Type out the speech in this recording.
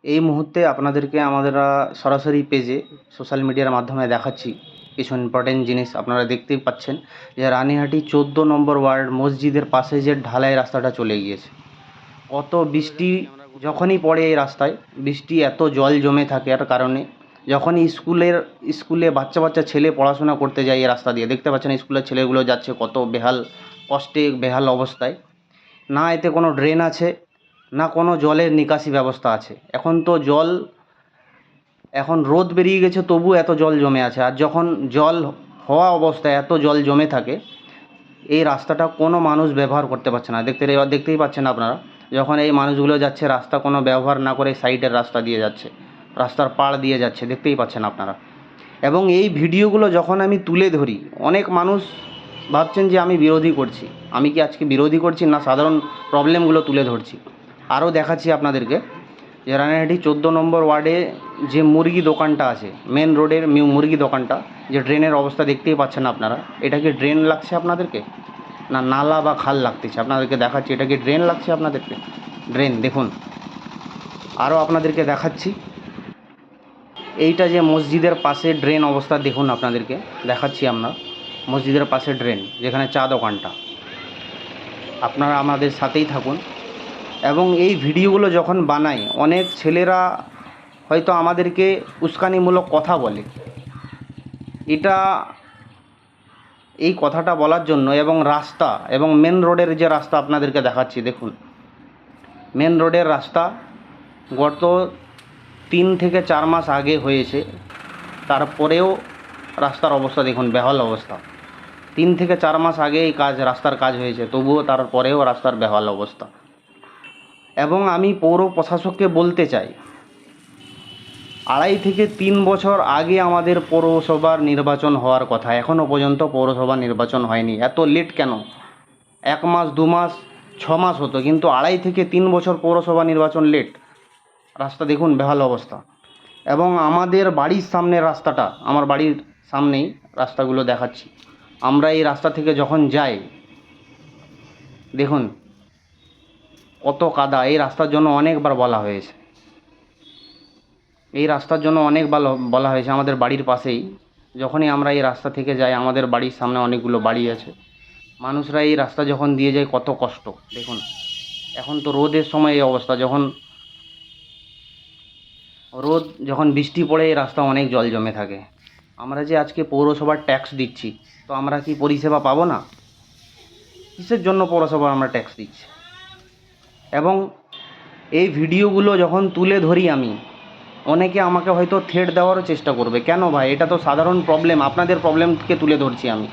এই মুহূর্তে আপনাদেরকে আমরা সরাসরি পেজে সোশ্যাল মিডিয়ার মাধ্যমে দেখাচ্ছি কিছু ইম্পর্টেন্ট জিনিস। আপনারা দেখতেই পাচ্ছেন যে রানীহাটি 14 নম্বর ওয়ার্ড মসজিদের পাশে যে ঢালাই রাস্তাটা চলে গিয়েছে। কত বৃষ্টি যখনই পড়ে এই রাস্তায়, বৃষ্টি এত জল জমে থাকে এর কারণে যখনই স্কুলে বাচ্চা ছেলে পড়াশোনা করতে যায় এই রাস্তা দিয়ে, দেখতে পাচ্ছেন স্কুলের ছেলেগুলো যাচ্ছে কত বেহাল কষ্টে, বেহাল অবস্থায়। না এতে কোনো ড্রেন আছে, না কোনো জলের নিকাশি ব্যবস্থা আছে। এখন রোদ বেরিয়ে গেছে তবু এত জল জমে আছে। আর যখন জল হওয়া অবস্থায় এত জল জমে থাকে, এই রাস্তাটা কোনো মানুষ ব্যবহার করতে পারছে না। দেখতেই পাচ্ছেন আপনারা, যখন এই মানুষগুলো যাচ্ছে রাস্তা কোনো ব্যবহার না করে সাইডের রাস্তা দিয়ে যাচ্ছে, রাস্তার পাড় দিয়ে যাচ্ছে, দেখতেই পাচ্ছেন আপনারা। এবং এই ভিডিওগুলো যখন আমি তুলে ধরি, অনেক মানুষ ভাবছেন যে আমি বিরোধী করছি। আমি কি আজকে বিরোধী করছি না, সাধারণ প্রবলেমগুলো তুলে ধরছি। আরও দেখাচ্ছি আপনাদেরকে যে রানীহাটি 14 নম্বর ওয়ার্ডে যে মুরগি দোকানটা আছে, মেন রোডের মুরগি দোকানটা, যে ড্রেনের অবস্থা দেখতেই পাচ্ছেন আপনারা। এটা কি ড্রেন লাগছে আপনাদেরকে, না নালা বা খাল লাগতেছে? আপনাদেরকে দেখাচ্ছি এটা কি ড্রেন লাগছে আপনাদেরকে। ড্রেন দেখুন। আরও আপনাদেরকে দেখাচ্ছি, এইটা যে মসজিদের পাশে ড্রেন অবস্থা দেখুন, আপনাদেরকে দেখাচ্ছি আমরা মসজিদের পাশে ড্রেন, যেখানে চা দোকানটা। আপনারা আমাদের সাথেই থাকুন। এবং এই ভিডিওগুলো যখন বানাই, অনেক ছেলেরা হয়তো আমাদেরকে উস্কানিমূলক কথা বলে। এই কথাটা বলার জন্য, এবং রাস্তা এবং মেন রোডের যে রাস্তা আপনাদেরকে দেখাচ্ছি দেখুন, মেন রোডের রাস্তা গত 3 থেকে 4 মাস আগে হয়েছে, তারপরেও রাস্তার অবস্থা দেখুন, বেহাল অবস্থা। 3 থেকে 4 মাস আগে এই রাস্তার কাজ হয়েছে, তবুও তারপরেও রাস্তার বেহাল অবস্থা। এবং আমি পৌর প্রশাসককে বলতে চাই, 2.5 থেকে 3 বছর আগে আমাদের পৌরসভার নির্বাচন হওয়ার কথা, এখনও পর্যন্ত পৌরসভা নির্বাচন হয়নি। এত লেট কেন? 1 মাস 2 মাস 6 মাস হতো, কিন্তু 2.5 থেকে 3 বছর পৌরসভা নির্বাচন লেট। রাস্তা দেখুন বেহাল অবস্থা। এবং আমাদের বাড়ির সামনের রাস্তাটা, আমার বাড়ির সামনেই রাস্তাগুলো দেখাচ্ছি, আমরা এই রাস্তা থেকে যখন যাই দেখুন কত কাদা। এই রাস্তার জন্য অনেকবার বলা হয়েছে, আমাদের বাড়ির পাশেই। যখনই আমরা এই রাস্তা থেকে যাই, আমাদের বাড়ির সামনে অনেকগুলো বাড়ি আছে, মানুষরা এই রাস্তা যখন দিয়ে যায় কত কষ্ট দেখুন। এখন তো রোদের সময় এই অবস্থা, যখন বৃষ্টি পড়ে এই রাস্তা অনেক জল জমে থাকে। আমরা যে আজকে পৌরসভার ট্যাক্স দিচ্ছি, তো আমরা কি পরিষেবা পাবো না? কিসের জন্য পৌরসভার আমরা ট্যাক্স দিচ্ছি? এবং এই ভিডিওগুলো যখন তুলে ধরি আমি, অনেকে আমাকে হয়তো থ্রেট দেওয়ারও চেষ্টা করবে। কেন ভাই, এটা তো সাধারণ প্রবলেম, আপনাদের প্রবলেমকে তুলে ধরছি আমি।